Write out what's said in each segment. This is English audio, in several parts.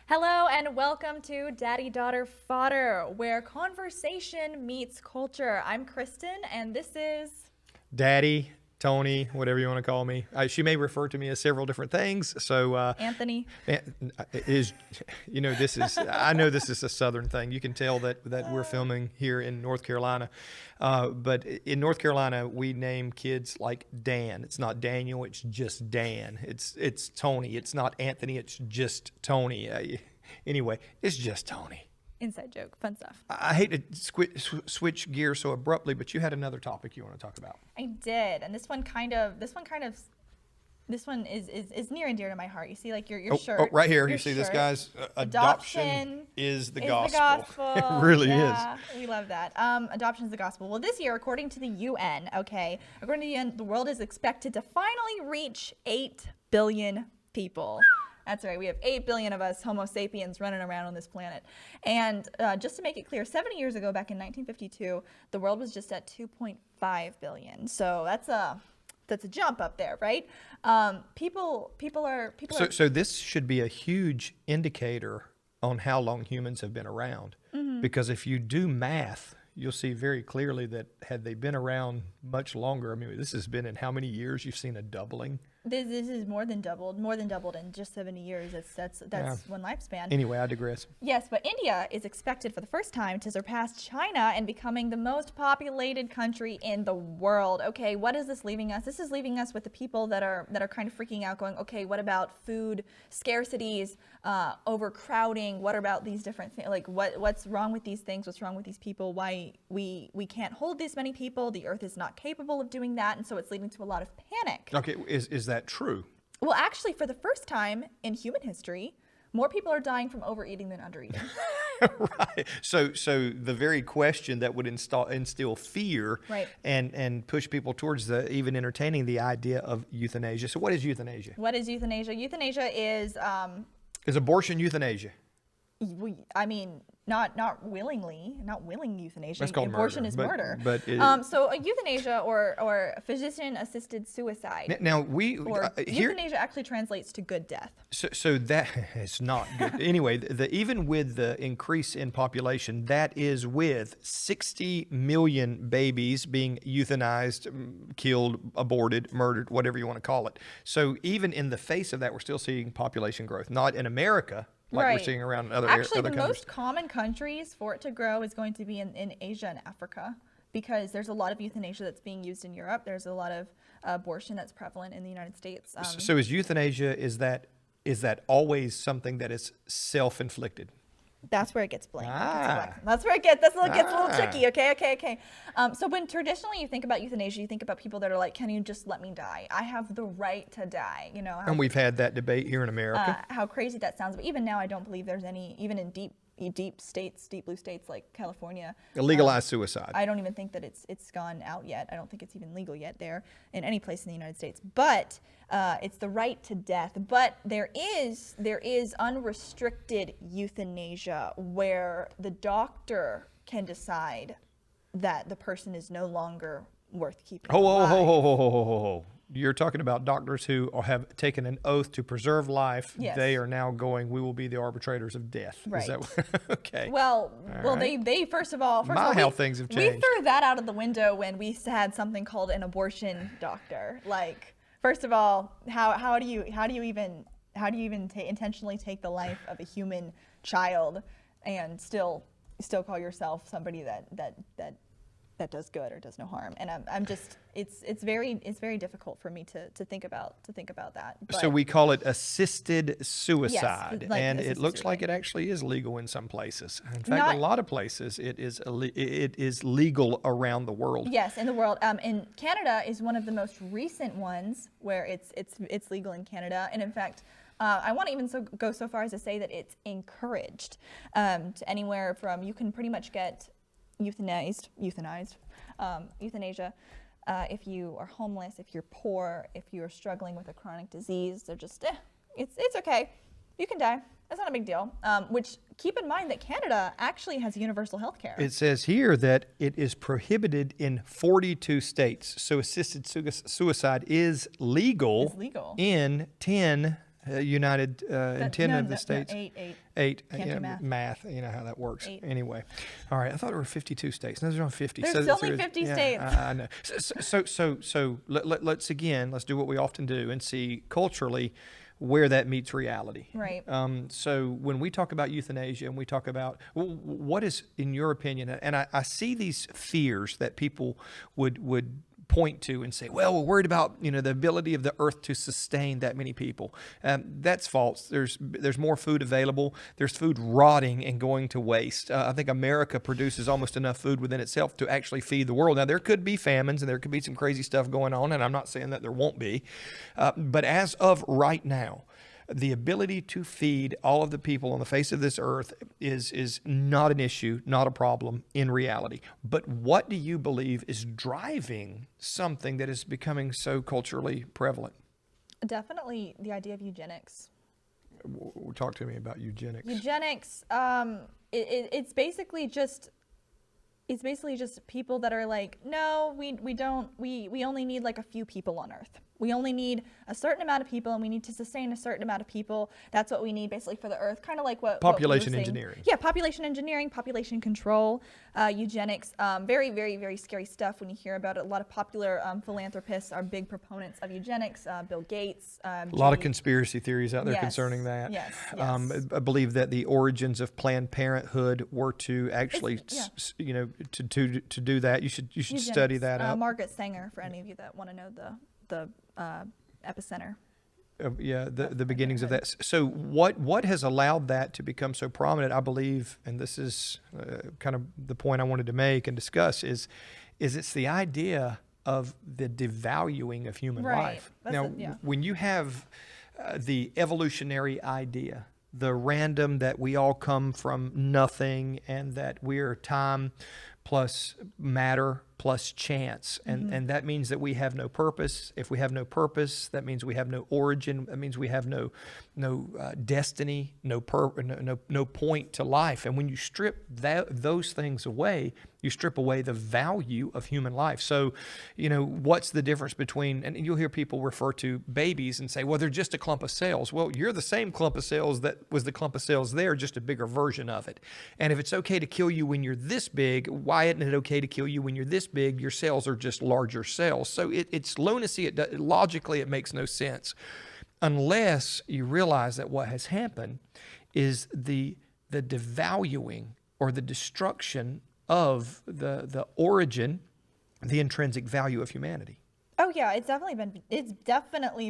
Hello and welcome to Daddy Daughter Fodder, where conversation meets culture. I'm Kristen and this is Daddy, Tony, whatever you want to call me. She may refer to me as several different things. So, Anthony. this is, I know this is a Southern thing. You can tell that we're filming here in North Carolina. But in North Carolina, we name kids like Dan. It's not Daniel, it's just Dan. It's Tony. It's not Anthony, it's just Tony. Anyway, it's just Tony. Inside joke, fun stuff. I hate to switch gears so abruptly, but you had another topic you want to talk about. I did, and this one is near and dear to my heart. You see, like your shirt. Oh, right here. Your You see this, shirt. guys? Adoption is the gospel. Gospel. It really yeah, is. We love that. Adoption is the gospel. Well, this year, according to the UN, according to the UN, the world is expected to finally reach 8 billion people. That's right. We have 8 billion of us Homo sapiens running around on this planet. And just to make it clear, 70 years ago, back in 1952, the world was just at 2.5 billion. So that's a jump up there, right? People are. So this should be a huge indicator on how long humans have been around. Mm-hmm. Because if you do math, you'll see very clearly that had they been around much longer, I mean, this has been in how many years you've seen a doubling? This is more than doubled in just 70 years. That's one lifespan. Anyway, I digress. Yes, but India is expected for the first time to surpass China and becoming the most populated country in the world. Okay, what is this leaving us? This is leaving us with the people that are kind of freaking out, going, okay, what about food scarcities, overcrowding? What about these different things? Like, what's wrong with these things? What's wrong with these people? Why we can't hold this many people? The Earth is not capable of doing that, and so it's leading to a lot of panic. Okay, is that true? Well, actually, for the first time in human history, more people are dying from overeating than undereating. Right. So the very question that would instill fear, right, and push people towards even entertaining the idea of euthanasia. So what is euthanasia? What is euthanasia? Euthanasia is abortion euthanasia? Not willing euthanasia. That's called abortion murder, is murder. But so a euthanasia or physician-assisted suicide. Now euthanasia actually translates to good death. So that is not good. Anyway, even with the increase in population, that is with 60 million babies being euthanized, killed, aborted, murdered, whatever you want to call it. So even in the face of that, we're still seeing population growth. Not in America, like right. We're seeing around other Actually, other the countries. most common countries for it to grow is going to be in Asia and Africa, because there's a lot of euthanasia that's being used in Europe. There's a lot of abortion that's prevalent in the United States. So is euthanasia, is that always something that is self-inflicted? That's where it gets blamed. That's where it gets a little tricky. Okay. So when traditionally you think about euthanasia, you think about people that are like, can you just let me die? I have the right to die. You know. And we've had that debate here in America. How crazy that sounds. But even now, I don't believe there's any, even in deep blue states like California. Legalized suicide. I don't even think that it's gone out yet. I don't think it's even legal yet there in any place in the United States. But it's the right to death. But there is unrestricted euthanasia where the doctor can decide that the person is no longer worth keeping alive. Ho. You're talking about doctors who have taken an oath to preserve life. Yes. They are now going, we will be the arbitrators of death. Right. Is that okay? Well, right. they first of all, how things have changed. We threw that out of the window when we had something called an abortion doctor. Like, first of all, how do you even intentionally take the life of a human child and still call yourself somebody that does good or does no harm? And I'm just, it's very difficult for me to think about that. But so we call it assisted suicide, yes, like and assisted it looks suicide. like it actually is legal in some places. In fact, a lot of places it is legal around the world. Yes, in the world. In Canada is one of the most recent ones where it's legal in Canada, and in fact, I want to even go so far as to say that it's encouraged to anywhere from, you can pretty much get euthanasia if you are homeless, if you're poor, if you're struggling with a chronic disease. They're just it's okay, you can die, it's not a big deal. Which, keep in mind that Canada actually has universal health care. It says here that it is prohibited in 42 states. So assisted suicide is legal in 10 United and 10 of the states. No, eight. 8. Can't do math. Math, you know how that works. 8. Anyway. All right. I thought there were 52 states. No, there's only 50. There's only 50 states. I know. So let's do what we often do and see culturally where that meets reality. Right. So when we talk about euthanasia and we talk about what is, in your opinion, and I see these fears that people would point to and say, well, we're worried about, the ability of the earth to sustain that many people. That's false. There's more food available. There's food rotting and going to waste. I think America produces almost enough food within itself to actually feed the world. Now, there could be famines and there could be some crazy stuff going on, and I'm not saying that there won't be. But as of right now, the ability to feed all of the people on the face of this earth is not an issue, not a problem in reality. But what do you believe is driving something that is becoming so culturally prevalent? Definitely the idea of eugenics. Talk to me about eugenics. Eugenics, it's basically just people that are like, no, we only need like a few people on Earth. We only need a certain amount of people, and we need to sustain a certain amount of people. That's what we need basically for the Earth. Kind of like what population what we were engineering. Yeah, population engineering, population control, eugenics. Very, very, very scary stuff when you hear about it. A lot of popular philanthropists are big proponents of eugenics. Bill Gates. A lot of conspiracy theories out there Yes, concerning that. yes. I believe that the origins of Planned Parenthood were to actually, to do that. You should Eugenics. study that out. Margaret Sanger, for any of you that want to know the epicenter. The beginnings of that. So what has allowed that to become so prominent, I believe, and this is kind of the point I wanted to make and discuss, is it's the idea of the devaluing of human life. Now, when you have the evolutionary idea, the random, that we all come from nothing and that we are time plus matter plus chance, and that means that we have no purpose. If we have no purpose, that means we have no origin. That means we have no destiny, no point to life. And when you strip those things away, you strip away the value of human life. So, what's the difference between, and you'll hear people refer to babies and say, well, they're just a clump of cells. Well, you're the same clump of cells that was the clump of cells there, just a bigger version of it. And if it's okay to kill you when you're this big, why isn't it okay to kill you when you're this big? Your cells are just larger cells. So it's lunacy. Logically, it makes no sense unless you realize that what has happened is the devaluing or the destruction of the origin, the intrinsic value of humanity. Oh yeah, it's definitely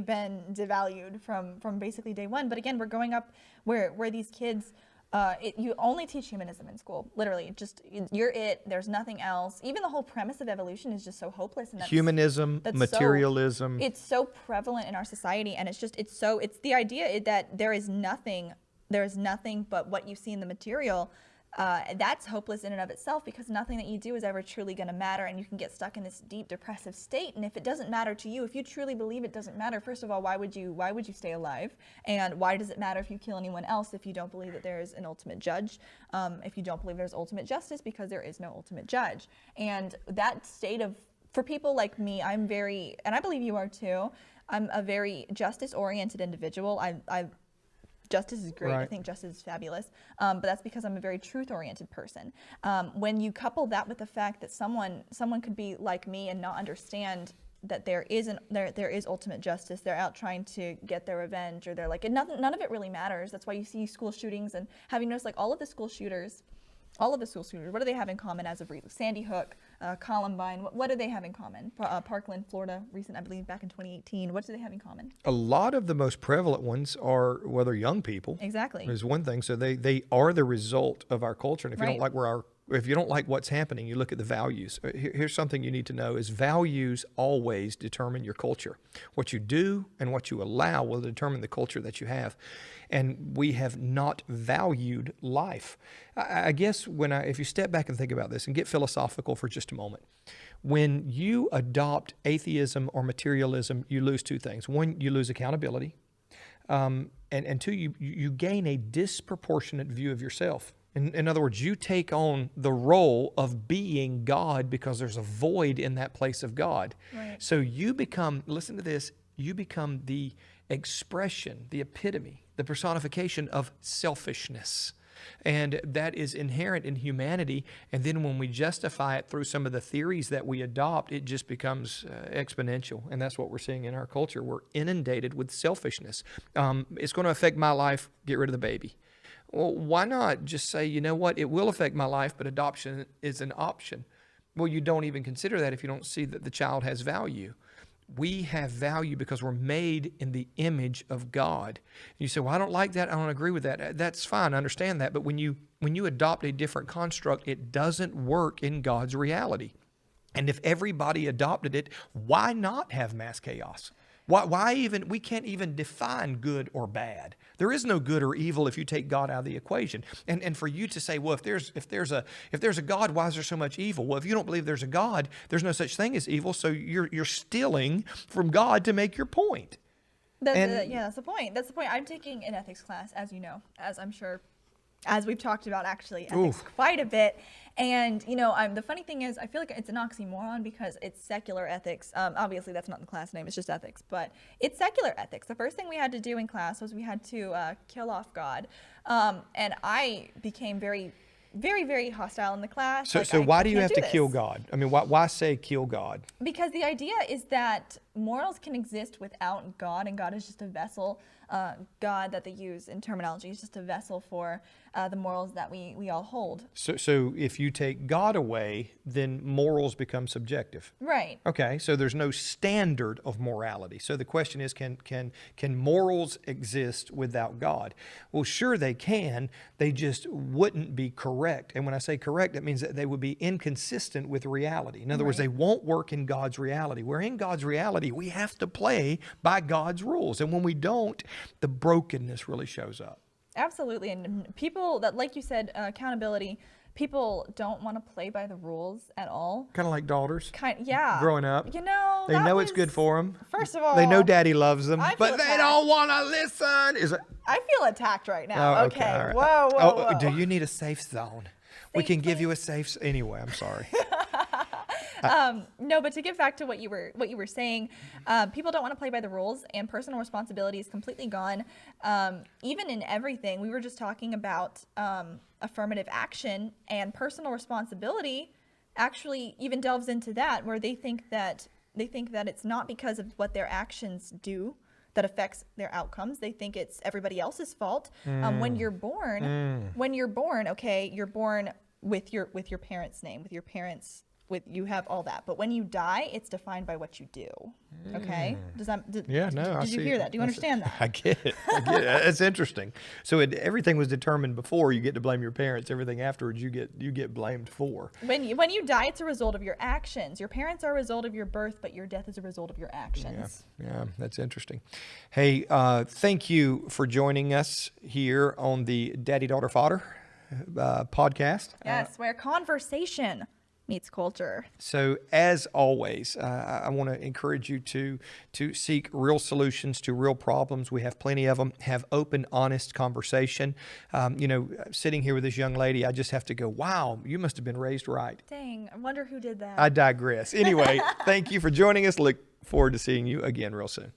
been devalued from basically day one. But again, we're going up where these kids, you only teach humanism in school. Literally, just you're it. There's nothing else. Even the whole premise of evolution is just so hopeless. And humanism, materialism. It's so prevalent in our society, and it's the idea that there is nothing but what you see in the material. That's hopeless in and of itself, because nothing that you do is ever truly going to matter, and you can get stuck in this deep depressive state. And if it doesn't matter to you, if you truly believe it doesn't matter, first of all, why would you stay alive? And why does it matter if you kill anyone else if you don't believe that there is an ultimate judge? If you don't believe there's ultimate justice, because there is no ultimate judge. And that state of, for people like me, I'm very, and I believe you are too, I'm a very justice-oriented individual. Justice is great. Right. I think justice is fabulous. But that's because I'm a very truth-oriented person. When you couple that with the fact that someone could be like me and not understand that there is ultimate justice, they're out trying to get their revenge, or they're like, none of it really matters. That's why you see school shootings. And have you noticed, like, all of the school shooters, what do they have in common as of recent? Sandy Hook, Columbine, what do they have in common? Parkland, Florida, recent, I believe, back in 2018. What do they have in common? A lot of the most prevalent ones are, well, they're young people. Exactly. Is one thing. So they are the result of our culture. And if you don't Right. like if you don't like what's happening, you look at the values. Here's something you need to know is values always determine your culture. What you do and what you allow will determine the culture that you have. And we have not valued life. I guess if you step back and think about this and get philosophical for just a moment, when you adopt atheism or materialism, you lose two things. One, you lose accountability. And two, you gain a disproportionate view of yourself. In other words, you take on the role of being God because there's a void in that place of God. Right. So you become, listen to this, you become the expression, the epitome, the personification of selfishness. And that is inherent in humanity. And then when we justify it through some of the theories that we adopt, it just becomes exponential. And that's what we're seeing in our culture. We're inundated with selfishness. It's going to affect my life. Get rid of the baby. Well, why not just say, you know what, it will affect my life, but adoption is an option. Well, you don't even consider that if you don't see that the child has value. We have value because we're made in the image of God. You say, well, I don't like that. I don't agree with that. That's fine. I understand that. But when you adopt a different construct, it doesn't work in God's reality. And if everybody adopted it, why not have mass chaos? Why even, we can't even define good or bad. There is no good or evil if you take God out of the equation. And for you to say, well, if there's a God, why is there so much evil? Well, if you don't believe there's a God, there's no such thing as evil. So you're stealing from God to make your point. That's the point. That's the point. I'm taking an ethics class, as you know, as I'm sure, as we've talked about actually ethics quite a bit. And, you know, the funny thing is, I feel like it's an oxymoron because it's secular ethics. Obviously, that's not the class name. It's just ethics. But it's secular ethics. The first thing we had to do in class was we had to kill off God. And I became very, very, very hostile in the class. So why do you have to kill God? I mean, why say kill God? Because the idea is that morals can exist without God, and God is just a vessel. God that they use in terminology is just a vessel for the morals that we all hold. So if you take God away, then morals become subjective. Right. Okay, so there's no standard of morality. So the question is, can morals exist without God? Well, sure they can. They just wouldn't be correct. And when I say correct, that means that they would be inconsistent with reality. In other words, they won't work in God's reality. Where in God's reality, we have to play by God's rules. And when we don't, the brokenness really shows up. Absolutely. And people that, like you said, accountability, people don't want to play by the rules at all. Kind of like daughters. Yeah. Growing up. You know, they know it's good for them. First of all, they know daddy loves them, but they attacked. don't want to listen. I feel attacked right now. Oh, okay. Right. Whoa. Do you need a safe zone? We can give you a safe. Anyway, I'm sorry. No, but to get back to what you were saying, people don't want to play by the rules, and personal responsibility is completely gone. Even in everything, we were just talking about affirmative action, and personal responsibility actually even delves into that, where they think that it's not because of what their actions do that affects their outcomes. They think it's everybody else's fault. When you're born, okay, you're born with your parents' name, with your parents. You have all that, but when you die, it's defined by what you do. Okay, did you hear that? Do you understand that? I get it. It's interesting. So everything was determined before you get to blame your parents. Everything afterwards, you get blamed for. When you die, it's a result of your actions. Your parents are a result of your birth, but your death is a result of your actions. Yeah, that's interesting. Hey, thank you for joining us here on the Daddy Daughter Fodder podcast. Yes, where conversation meets culture. So as always, I want to encourage you to seek real solutions to real problems. We have plenty of them. Have open, honest conversation. Sitting here with this young lady, I just have to go, wow, you must have been raised right. Dang, I wonder who did that. I digress. Anyway, thank you for joining us. Look forward to seeing you again real soon.